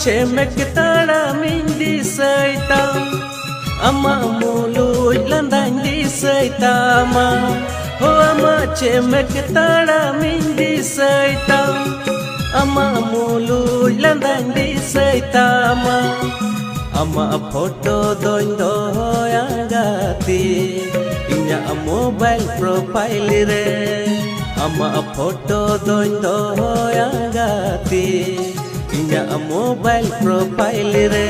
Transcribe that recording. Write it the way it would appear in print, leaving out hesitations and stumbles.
chemek taramin di saitam ama muluy landang di saitama ho ama chemek taramin di saitam ama muluy landang di saitama ama photo doin doyangati inya mobile profile re ama photo doin doyangati inya mobile profile re